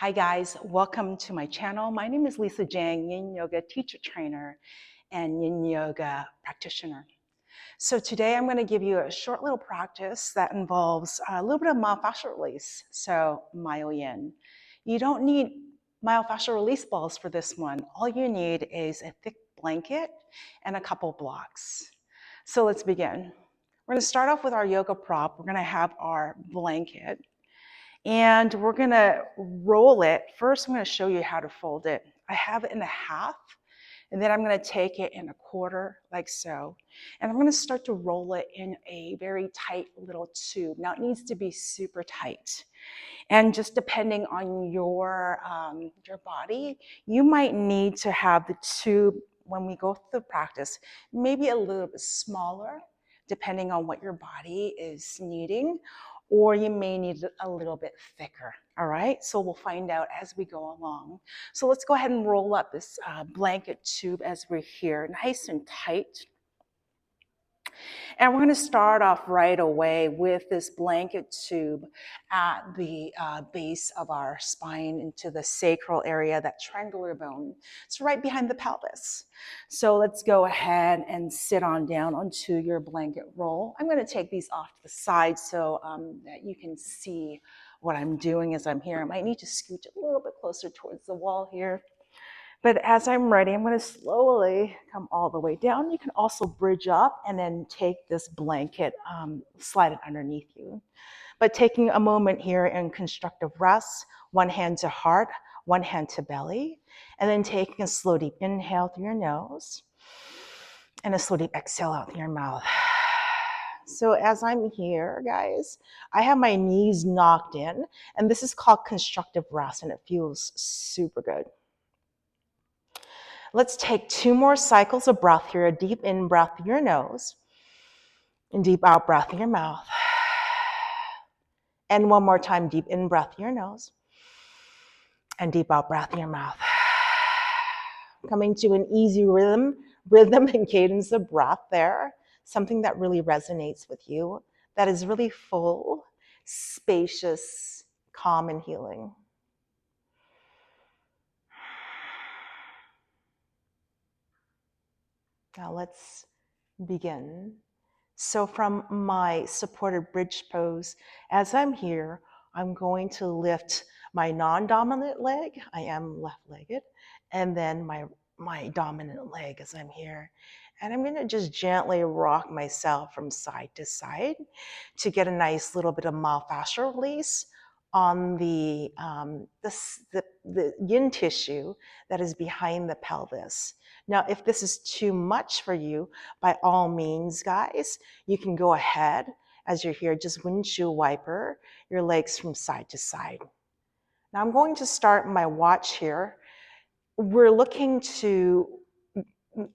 Hi guys, welcome to my channel. My name is Lisa Jang, Yin Yoga teacher trainer and Yin Yoga practitioner. So today I'm going to give you a short little practice that involves a little bit of myofascial release, so Myo-Yin. You don't need myofascial release balls for this one. All you need is a thick blanket and a couple blocks. So let's begin. We're going to start off with our yoga prop. We're going to have our blanket. And we're gonna roll it. First, I'm gonna show you how to fold it. I have it in a half, and then I'm gonna take it in a quarter, like so. And I'm gonna start to roll it in a very tight little tube. Now, it needs to be super tight. And just depending on your body, you might need to have the tube, when we go through the practice, maybe a little bit smaller, depending on what your body is needing, or you may need it a little bit thicker, all right? So we'll find out as we go along. So let's go ahead and roll up this blanket tube as we're here, nice and tight. And we're going to start off right away with this blanket tube at the base of our spine into the sacral area, that triangular bone. It's right behind the pelvis. So let's go ahead and sit on down onto your blanket roll. I'm going to take these off to the side so that you can see what I'm doing as I'm here. I might need to scooch a little bit closer towards the wall here. But as I'm ready, I'm going to slowly come all the way down. You can also bridge up and then take this blanket, slide it underneath you. But taking a moment here in constructive rest, one hand to heart, one hand to belly, and then taking a slow deep inhale through your nose and a slow deep exhale out through your mouth. So as I'm here, guys, I have my knees knocked in, and this is called constructive rest, and it feels super good. Let's take 2 more cycles of breath here. A deep in breath through your nose and deep out breath through your mouth. And one more time, deep in breath through your nose and deep out breath through your mouth. Coming to an easy rhythm and cadence of breath there. Something that really resonates with you, that is really full, spacious, calm, and healing. Now let's begin. So from my supported bridge pose, as I'm here, I'm going to lift my non-dominant leg. I am left-legged. And then my dominant leg as I'm here. And I'm going to just gently rock myself from side to side to get a nice little bit of myofascial release on the yin tissue that is behind the pelvis. Now, if this is too much for you, by all means, guys, you can go ahead as you're here, just windshield wiper your legs from side to side. Now I'm going to start my watch here. We're looking to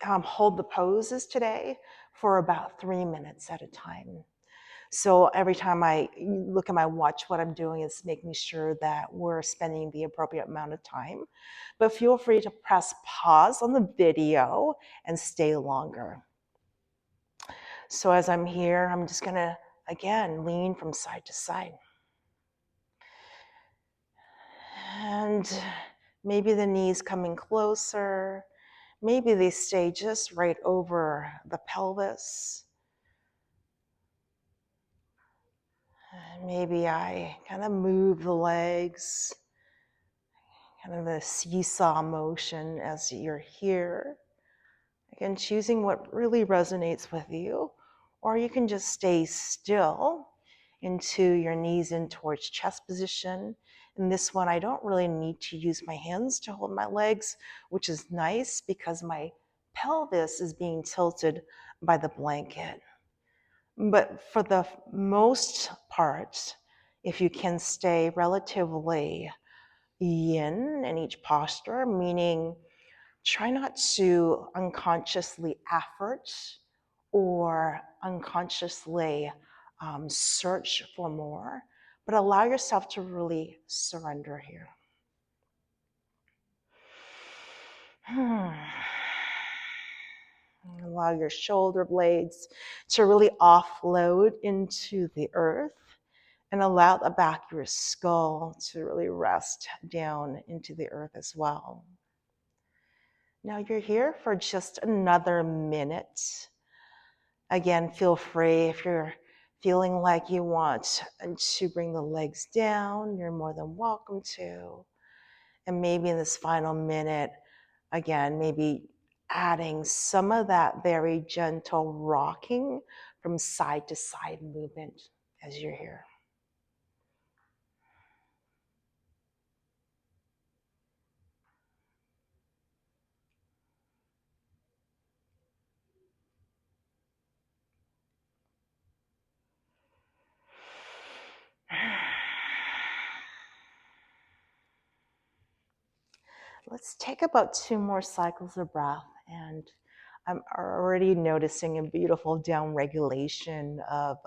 hold the poses today for about 3 minutes at a time. So every time I look at my watch, what I'm doing is making sure that we're spending the appropriate amount of time. But feel free to press pause on the video and stay longer. So as I'm here, I'm just gonna, again, lean from side to side. And maybe the knees coming closer. Maybe they stay just right over the pelvis. Maybe I kind of move the legs, kind of a seesaw motion as you're here. Again, choosing what really resonates with you, or you can just stay still into your knees in towards chest position. In this one, I don't really need to use my hands to hold my legs, which is nice because my pelvis is being tilted by the blanket. But for the most part, if you can stay relatively yin in each posture, meaning try not to unconsciously effort or unconsciously search for more, but allow yourself to really surrender here. Allow your shoulder blades to really offload into the earth And allow the back of your skull to really rest down into the earth as well. Now you're here for just another minute. Again, feel free if you're feeling like you want to bring the legs down, you're more than welcome to. And maybe in this final minute, again, maybe adding some of that very gentle rocking from side to side movement as you're here. Let's take about 2 more cycles of breath, and I'm already noticing a beautiful down regulation of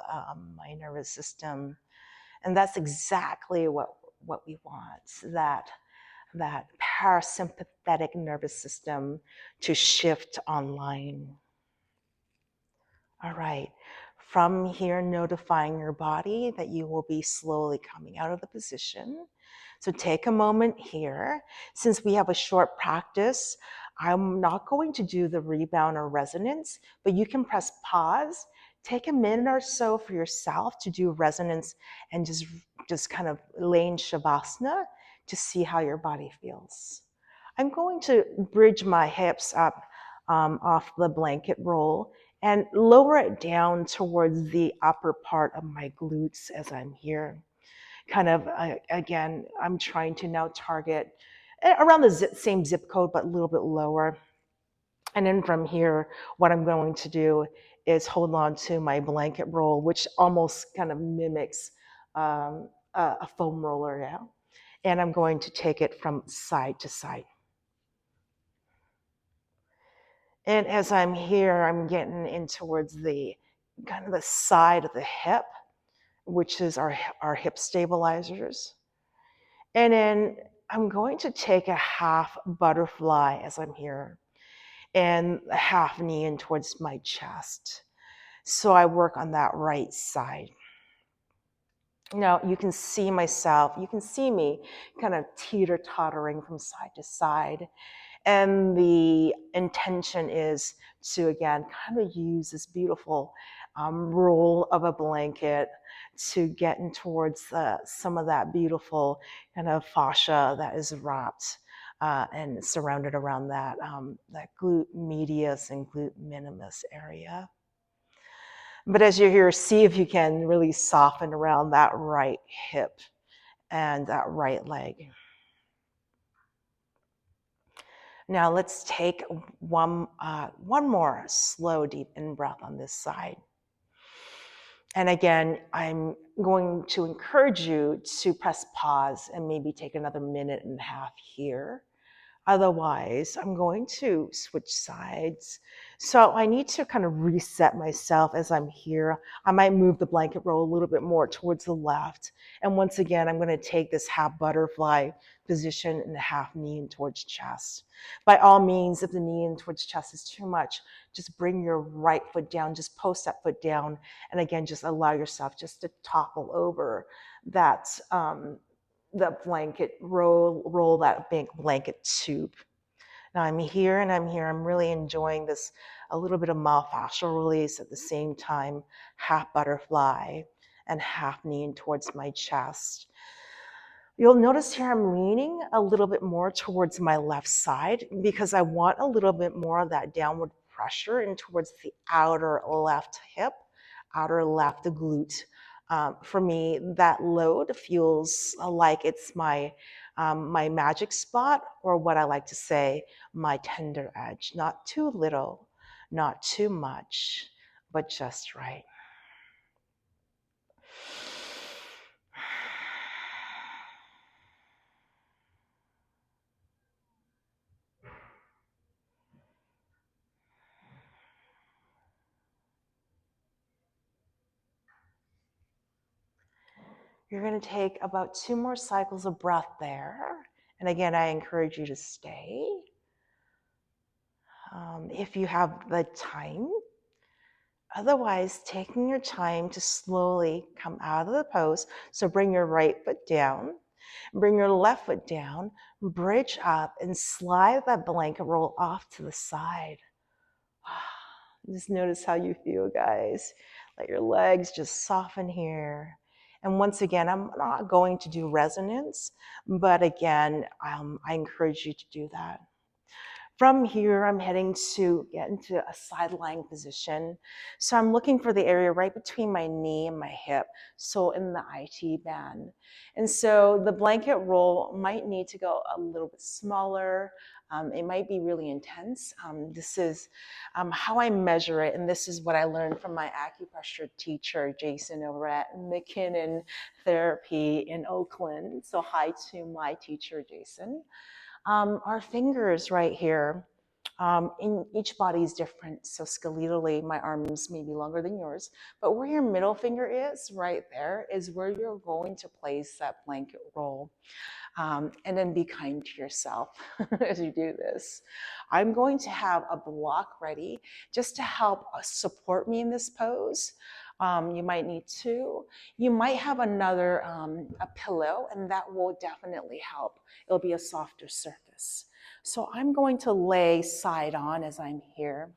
my nervous system. And that's exactly what we want, that parasympathetic nervous system to shift online. All right, from here, notifying your body that you will be slowly coming out of the position. So take a moment here. Since we have a short practice, I'm not going to do the rebound or resonance, but you can press pause. Take a minute or so for yourself to do resonance and just kind of lay in Shavasana to see how your body feels. I'm going to bridge my hips up off the blanket roll and lower it down towards the upper part of my glutes as I'm here. Kind of, again, I'm trying to now target around the same zip code, but a little bit lower. And then from here, what I'm going to do is hold on to my blanket roll, which almost kind of mimics a foam roller now. And I'm going to take it from side to side. And as I'm here, I'm getting in towards the kind of the side of the hip, which is our hip stabilizers. And then I'm going to take a half butterfly as I'm here and a half knee in towards my chest. So I work on that right side. Now you can see myself, you can see me kind of teeter-tottering from side to side. And the intention is to, again, kind of use this beautiful roll of a blanket to get in towards some of that beautiful kind of fascia that is wrapped and surrounded around that, that glute medius and glute minimus area. But as you're here, see if you can really soften around that right hip and that right leg. Now let's take one more slow, deep in-breath on this side. And again, I'm going to encourage you to press pause and maybe take another minute and a half here. Otherwise, I'm going to switch sides. So I need to kind of reset myself as I'm here. I might move the blanket roll a little bit more towards the left. And once again, I'm going to take this half butterfly position and the half knee in towards chest. By all means, if the knee in towards chest is too much, just bring your right foot down, just post that foot down. And again, just allow yourself just to topple over that, the blanket, roll that big blanket tube. Now I'm here and I'm here. I'm really enjoying this, a little bit of myofascial release at the same time, half butterfly and half knee in towards my chest. You'll notice here I'm leaning a little bit more towards my left side because I want a little bit more of that downward pressure in towards the outer left hip, outer left glute. For me, that load feels like it's my magic spot, or what I like to say, my tender edge. Not too little, not too much, but just right. You're going to take about 2 more cycles of breath there. And again, I encourage you to stay. If you have the time, Otherwise, taking your time to slowly come out of the pose. So bring your right foot down, bring your left foot down, bridge up, and slide that blanket roll off to the side. Just notice how you feel, guys. Let your legs just soften here. And once again, I'm not going to do resonance, but again, I encourage you to do that. From here, I'm heading to get into a side lying position. So I'm looking for the area right between my knee and my hip, so in the IT band. And so the blanket roll might need to go a little bit smaller. It might be really intense. This is how I measure it, and this is what I learned from my acupressure teacher, Jason, over at McKinnon Therapy in Oakland. So hi to my teacher, Jason. Our fingers right here, in each body is different. So skeletally, my arms may be longer than yours, but where your middle finger is, right there, is where you're going to place that blanket roll. And then be kind to yourself as you do this. I'm going to have a block ready just to help support me in this pose. You might need two. You might have another, a pillow, and that will definitely help. It'll be a softer surface. So I'm going to lay side on as I'm here.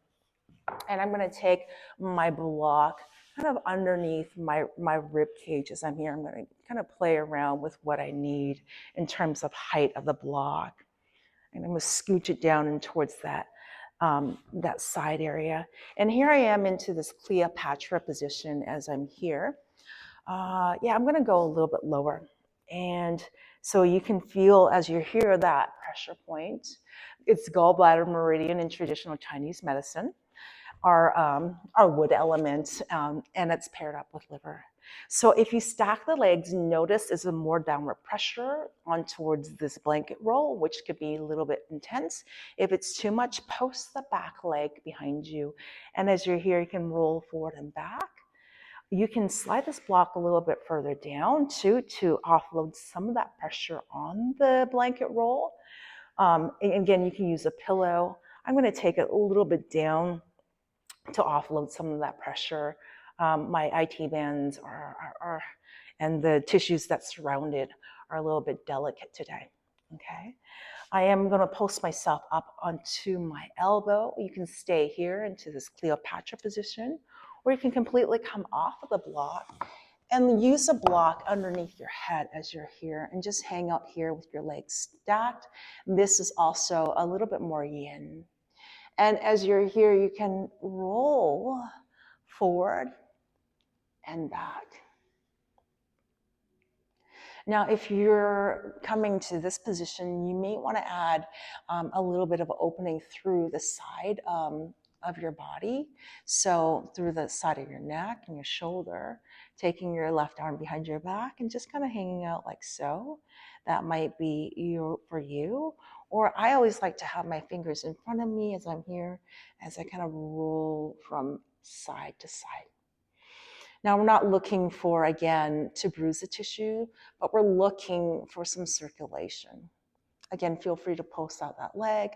And I'm going to take my block kind of underneath my rib cage as I'm here. I'm going to kind of play around with what I need in terms of height of the block. And I'm going to scooch it down and towards that, that side area. And here I am into this Cleopatra position as I'm here. Yeah, I'm going to go a little bit lower. And so you can feel as you're here that pressure point. It's gallbladder meridian in traditional Chinese medicine. Our wood element, and it's paired up with liver. So if you stack the legs, notice there's a more downward pressure on towards this blanket roll, which could be a little bit intense. If it's too much, post the back leg behind you. And as you're here, you can roll forward and back. You can slide this block a little bit further down too to offload some of that pressure on the blanket roll. And again, you can use a pillow. I'm going to take it a little bit down to offload some of that pressure. My IT bands are, and the tissues that surround it are a little bit delicate today, okay? I am gonna post myself up onto my elbow. You can stay here into this Cleopatra position, or you can completely come off of the block and use a block underneath your head as you're here and just hang out here with your legs stacked. This is also a little bit more yin. And as you're here, you can roll forward and back. Now, if you're coming to this position, you may want to add a little bit of opening through the side of your body. So through the side of your neck and your shoulder, taking your left arm behind your back and just kind of hanging out like so. That might be for you. Or I always like to have my fingers in front of me as I'm here, as I kind of roll from side to side. Now, we're not looking for, again, to bruise the tissue, but we're looking for some circulation. Again, feel free to post out that leg.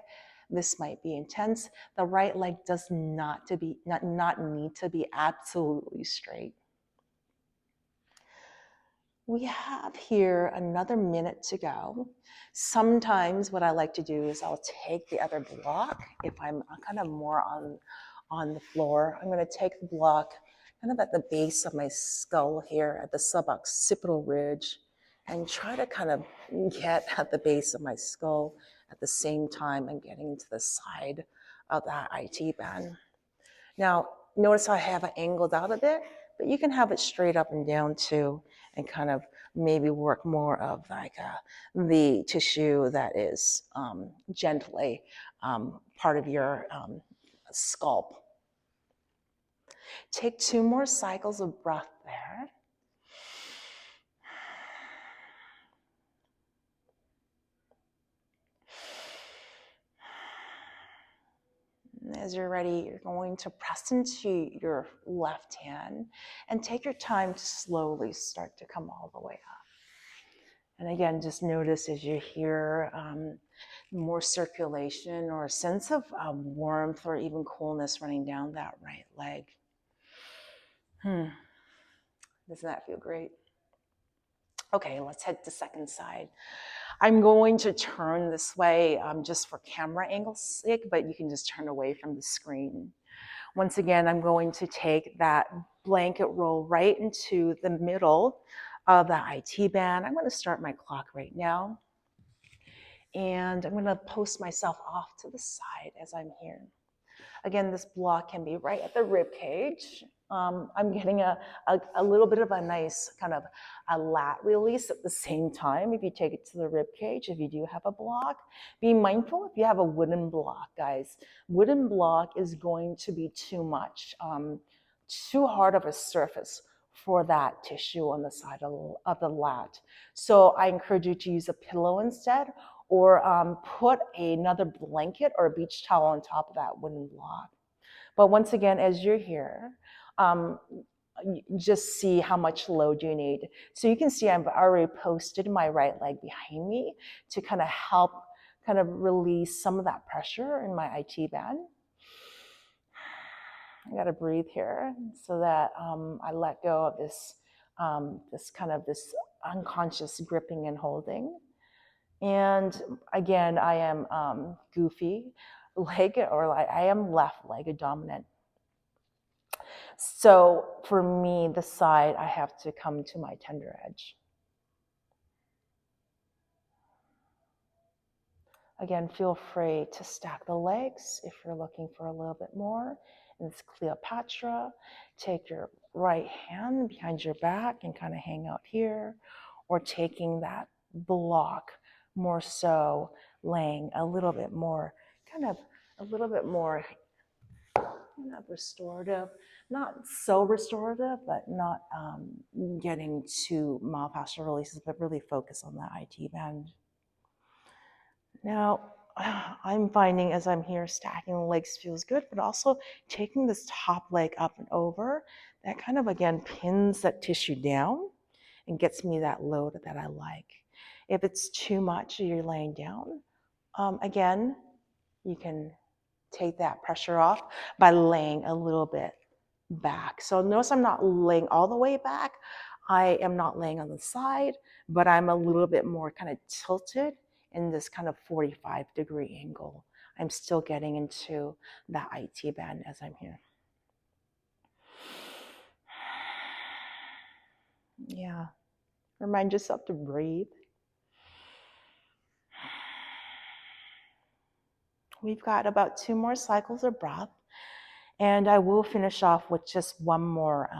This might be intense. The right leg does not need to be absolutely straight. We have here another minute to go. Sometimes what I like to do is I'll take the other block. If I'm kind of more on the floor, I'm going to take the block kind of at the base of my skull here at the suboccipital ridge and try to kind of get at the base of my skull at the same time I'm getting to the side of that IT band. Now, notice how I have it angled out a bit, but you can have it straight up and down too, and kind of maybe work more of like the tissue that is gently part of your scalp. Take 2 more cycles of breath there. As you're ready, you're going to press into your left hand and take your time to slowly start to come all the way up. And again, just notice as you hear more circulation or a sense of warmth or even coolness running down that right leg. Doesn't that feel great? Okay, let's head to second side. I'm going to turn this way just for camera angle's sake, but you can just turn away from the screen. Once again, I'm going to take that blanket roll right into the middle of the IT band. I'm going to start my clock right now. And I'm going to post myself off to the side as I'm here. Again, this block can be right at the rib cage. I'm getting a little bit of a nice kind of a lat release at the same time if you take it to the rib cage, if you do have a block. Be mindful if you have a wooden block, guys. Wooden block is going to be too much, too hard of a surface for that tissue on the side of the lat. So I encourage you to use a pillow instead, or put another blanket or a beach towel on top of that wooden block. But once again, as you're here, just see how much load you need. So you can see I've already posted my right leg behind me to kind of help kind of release some of that pressure in my IT band. I gotta breathe here so that I let go of this, this unconscious gripping and holding. And again, I am goofy leg, or I am left leg dominant. So for me, the side, I have to come to my tender edge. Again, feel free to stack the legs if you're looking for a little bit more. And it's Cleopatra. Take your right hand behind your back and kind of hang out here, or taking that block more so, laying a little bit more, restorative, not so restorative, but not getting to myofascial releases, but really focus on that IT band. Now, I'm finding as I'm here, stacking the legs feels good, but also taking this top leg up and over, that kind of, again, pins that tissue down and gets me that load that I like. If it's too much, you're laying down, again, you can take that pressure off by laying a little bit back. So notice I'm not laying all the way back. I am not laying on the side, but I'm a little bit more kind of tilted in this kind of 45-degree angle. I'm still getting into that IT band as I'm here. Yeah. Remind yourself to breathe. We've got about 2 more cycles of breath, and I will finish off with just one more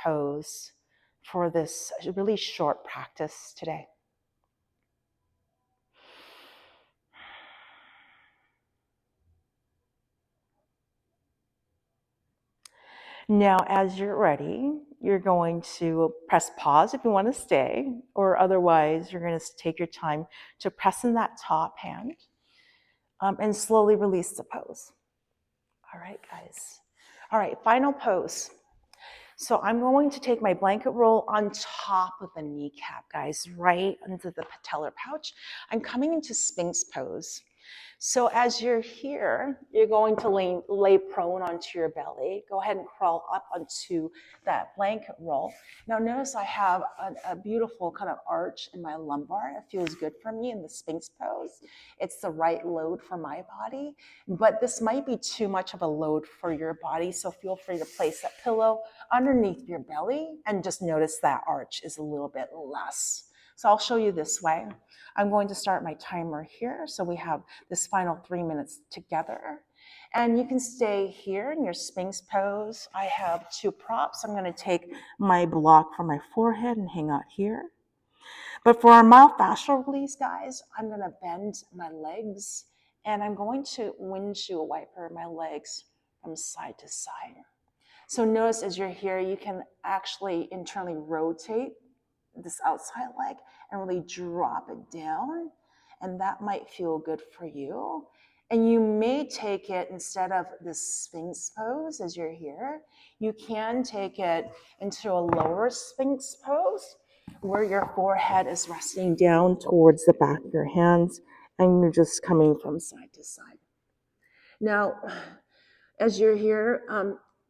pose for this really short practice today. Now, as you're ready, you're going to press pause if you want to stay, or otherwise you're going to take your time to press in that top hand and slowly release the pose. All right, guys. All right, final pose. So I'm going to take my blanket roll on top of the kneecap, guys, right under the patellar pouch. I'm coming into Sphinx pose. So as you're here, you're going to lay prone onto your belly. Go ahead and crawl up onto that blanket roll. Now notice I have a beautiful kind of arch in my lumbar. It feels good for me in the Sphinx pose. It's the right load for my body, but this might be too much of a load for your body. So feel free to place that pillow underneath your belly and just notice that arch is a little bit less. So I'll show you this way. I'm going to start my timer here. So we have this final 3 minutes together. And you can stay here in your Sphinx pose. I have 2 props. I'm going to take my block from my forehead and hang out here. But for our myofascial release, guys, I'm going to bend my legs and I'm going to windshield wiper my legs from side to side. So notice as you're here, you can actually internally rotate this outside leg and really drop it down, and that might feel good for you. And you may take it, instead of this Sphinx pose as you're here, you can take it into a lower Sphinx pose where your forehead is resting down towards the back of your hands and you're just coming from side to side. Now, as you're here,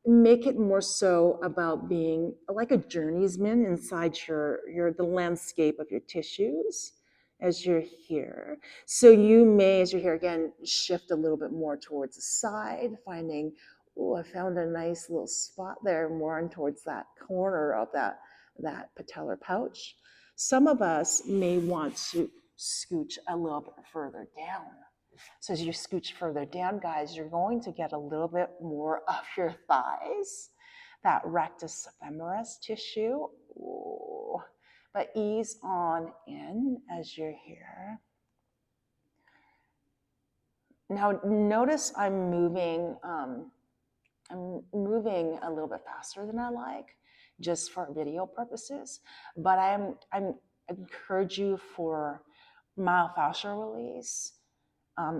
make it more so about being like a journeyman inside the landscape of your tissues as you're here. So you may, as you're here again, shift a little bit more towards the side, finding, oh, I found a nice little spot there, more on towards that corner of that patellar pouch. Some of us may want to scooch a little bit further down. So as you scooch further down, guys, you're going to get a little bit more of your thighs, that rectus femoris tissue. Ooh. But ease on in as you're here. Now notice I'm moving a little bit faster than I like, just for video purposes. But I encourage you for myofascial release.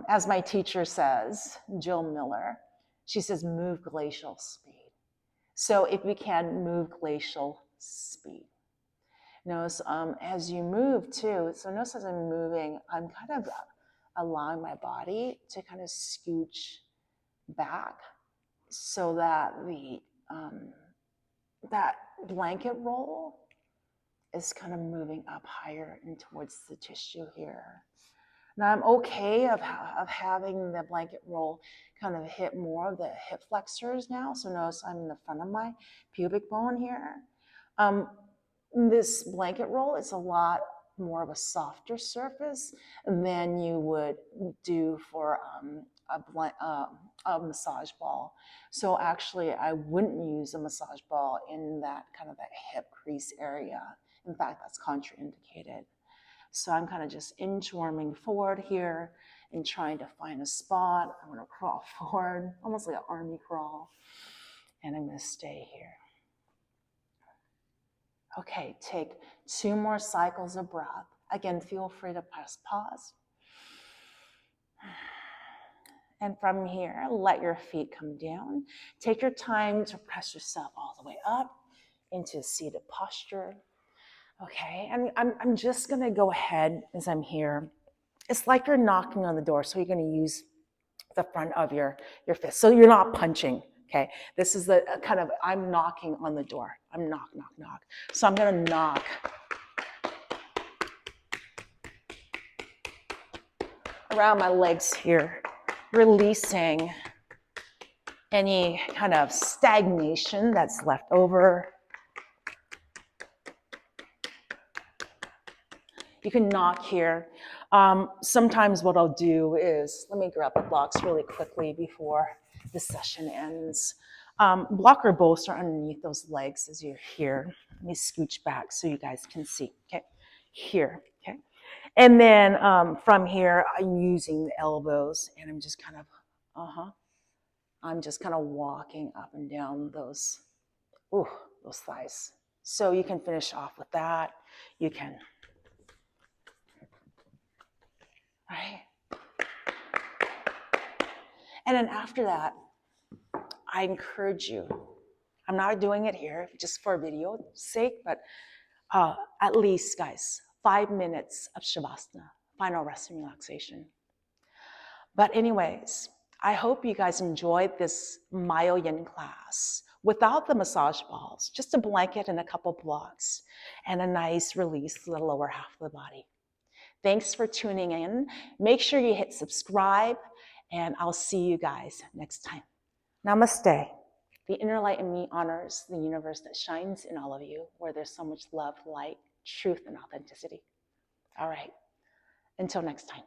As my teacher says, Jill Miller, she says, move glacial speed. So if we can, move glacial speed. Notice as you move too, so notice as I'm moving, I'm kind of allowing my body to kind of scooch back so that that blanket roll is kind of moving up higher and towards the tissue here. Now I'm okay of having the blanket roll kind of hit more of the hip flexors now. So notice I'm in the front of my pubic bone here. This blanket roll is a lot more of a softer surface than you would do for a massage ball. So actually I wouldn't use a massage ball in that kind of that hip crease area. In fact, that's contraindicated. So I'm kind of just inchworming forward here and trying to find a spot. I'm going to crawl forward, almost like an army crawl. And I'm going to stay here. Okay, take 2 more cycles of breath. Again, feel free to press pause. And from here, let your feet come down. Take your time to press yourself all the way up into seated posture. Okay, and I'm just gonna go ahead as I'm here. It's like you're knocking on the door, so you're gonna use the front of your fist. So you're not punching, okay? This is the kind of, I'm knocking on the door. I'm knock, knock, knock. So I'm gonna knock. Around my legs here, releasing any kind of stagnation that's left over. You can knock here. Sometimes what I'll do is, let me grab the blocks really quickly before the session ends. Block or bolster underneath those legs as you're here. Let me scooch back so you guys can see, okay? Here, okay? And then from here, I'm using the elbows and I'm just kind of, I'm just kind of walking up and down those thighs. So you can finish off with that. You can, right? And then after that, I encourage you, I'm not doing it here just for video sake, but at least, guys, 5 minutes of Shavasana, final rest and relaxation. But anyways, I hope you guys enjoyed this Myo-Yin class without the massage balls, just a blanket and a couple blocks and a nice release to the lower half of the body. Thanks for tuning in. Make sure you hit subscribe and I'll see you guys next time. Namaste. The inner light in me honors the universe that shines in all of you, where there's so much love, light, truth, and authenticity. All right, until next time.